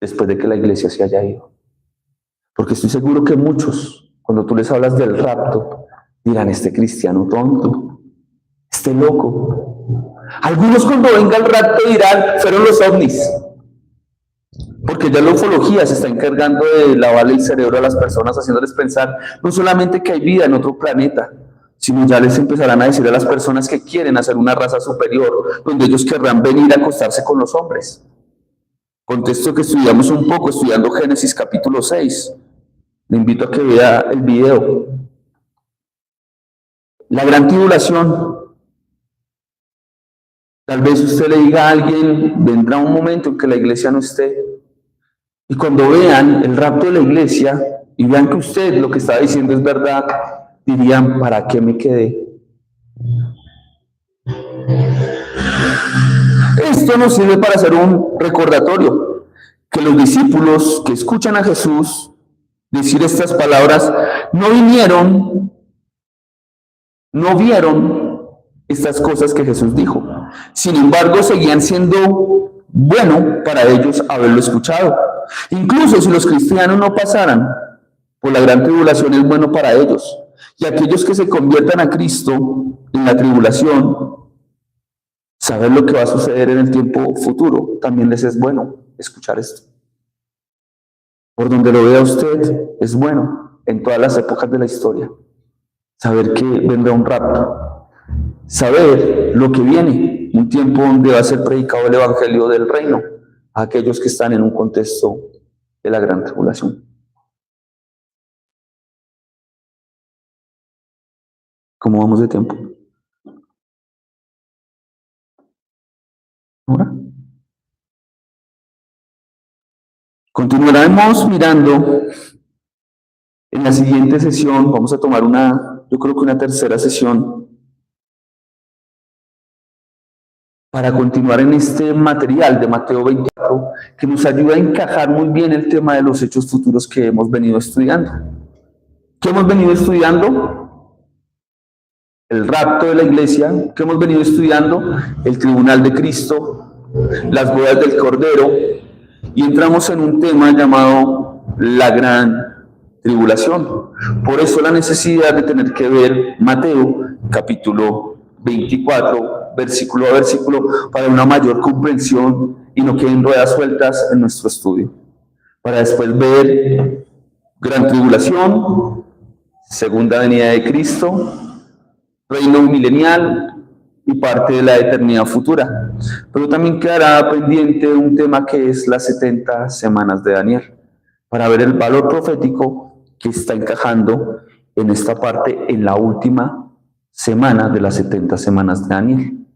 después de que la iglesia se haya ido. Porque estoy seguro que muchos, cuando tú les hablas del rapto, dirán, este cristiano tonto, este loco. Algunos cuando venga el rapto dirán, fueron los ovnis, porque ya la ufología se está encargando de lavarle el cerebro a las personas, haciéndoles pensar no solamente que hay vida en otro planeta, sino ya les empezarán a decir a las personas que quieren hacer una raza superior, donde ellos querrán venir a acostarse con los hombres. Contexto que estudiamos un poco, estudiando Génesis capítulo 6. Le invito a que vea el video. La gran tribulación. Tal vez usted le diga a alguien, vendrá un momento en que la iglesia no esté. Y cuando vean el rapto de la iglesia y vean que usted lo que está diciendo es verdad, dirían, ¿para qué me quedé? Esto nos sirve para hacer un recordatorio, que los discípulos que escuchan a Jesús decir estas palabras no vieron estas cosas que Jesús dijo. Sin embargo, seguían siendo bueno para ellos haberlo escuchado. Incluso si los cristianos no pasaran por la gran tribulación, es bueno para ellos. Y aquellos que se conviertan a Cristo en la tribulación, saber lo que va a suceder en el tiempo futuro, también les es bueno escuchar esto. Por donde lo vea usted, es bueno en todas las épocas de la historia saber que vendrá un rapto, saber lo que viene, un tiempo donde va a ser predicado el evangelio del reino a aquellos que están en un contexto de la gran tribulación. ¿Cómo vamos de tiempo? ¿Ahora? Continuaremos mirando en la siguiente sesión. Vamos a tomar yo creo que una tercera sesión para continuar en este material de Mateo 24, que nos ayuda a encajar muy bien el tema de los hechos futuros que hemos venido estudiando. ¿Qué hemos venido estudiando? El rapto de la iglesia. ¿Qué hemos venido estudiando? El tribunal de Cristo, las bodas del Cordero, y entramos en un tema llamado la gran tribulación. Por eso la necesidad de tener que ver Mateo capítulo 24, versículo a versículo, para una mayor comprensión y no queden ruedas sueltas en nuestro estudio. Para después ver gran tribulación, segunda venida de Cristo, reino milenial y parte de la eternidad futura. Pero también quedará pendiente un tema que es las 70 semanas de Daniel, para ver el valor profético que está encajando en esta parte, en la última semana de las 70 semanas de Daniel.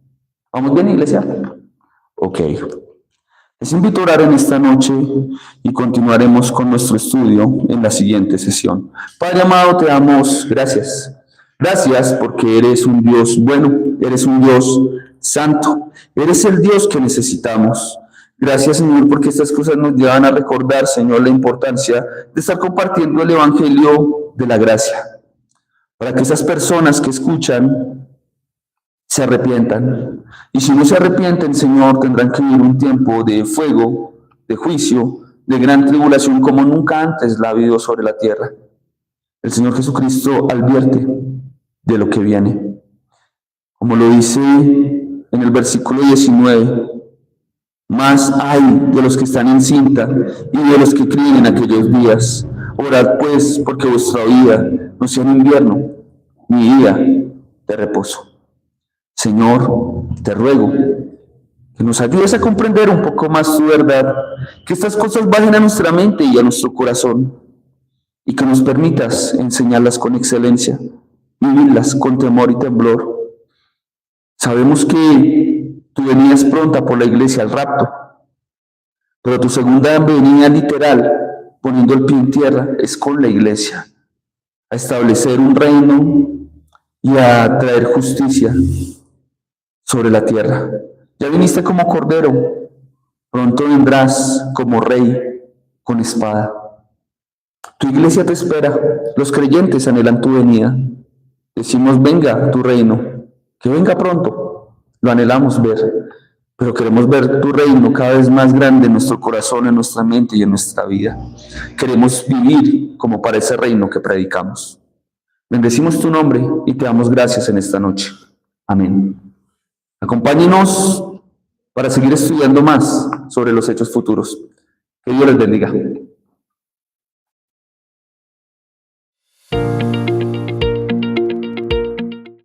¿Vamos bien, iglesia? Ok. Les invito a orar en esta noche y continuaremos con nuestro estudio en la siguiente sesión. Padre amado, te damos gracias. Gracias porque eres un Dios bueno, eres un Dios santo, eres el Dios que necesitamos. Gracias, Señor, porque estas cosas nos llevan a recordar, Señor, la importancia de estar compartiendo el evangelio de la gracia, para que esas personas que escuchan se arrepientan. Y si no se arrepienten, Señor, tendrán que vivir un tiempo de fuego, de juicio, de gran tribulación como nunca antes la ha habido sobre la tierra. El Señor Jesucristo advierte de lo que viene. Como lo dice en el versículo 19, más hay de los que están en cinta y de los que críen en aquellos días. Orad pues, porque vuestra vida no sea un invierno, ni día de reposo. Señor, te ruego que nos ayudes a comprender un poco más tu verdad, que estas cosas bajen a nuestra mente y a nuestro corazón, y que nos permitas enseñarlas con excelencia, vivirlas con temor y temblor. Sabemos que tu venida es pronta por la iglesia al rapto, pero tu segunda venida literal, poniendo el pie en tierra, es con la iglesia, a establecer un reino y a traer justicia sobre la tierra. Ya viniste como cordero, pronto vendrás como rey con espada. Tu iglesia te espera, los creyentes anhelan tu venida. Decimos, venga tu reino, que venga pronto. Lo anhelamos ver, pero queremos ver tu reino cada vez más grande en nuestro corazón, en nuestra mente y en nuestra vida. Queremos vivir como para ese reino que predicamos. Bendecimos tu nombre y te damos gracias en esta noche. Amén. Acompáñenos para seguir estudiando más sobre los hechos futuros. Que Dios les bendiga.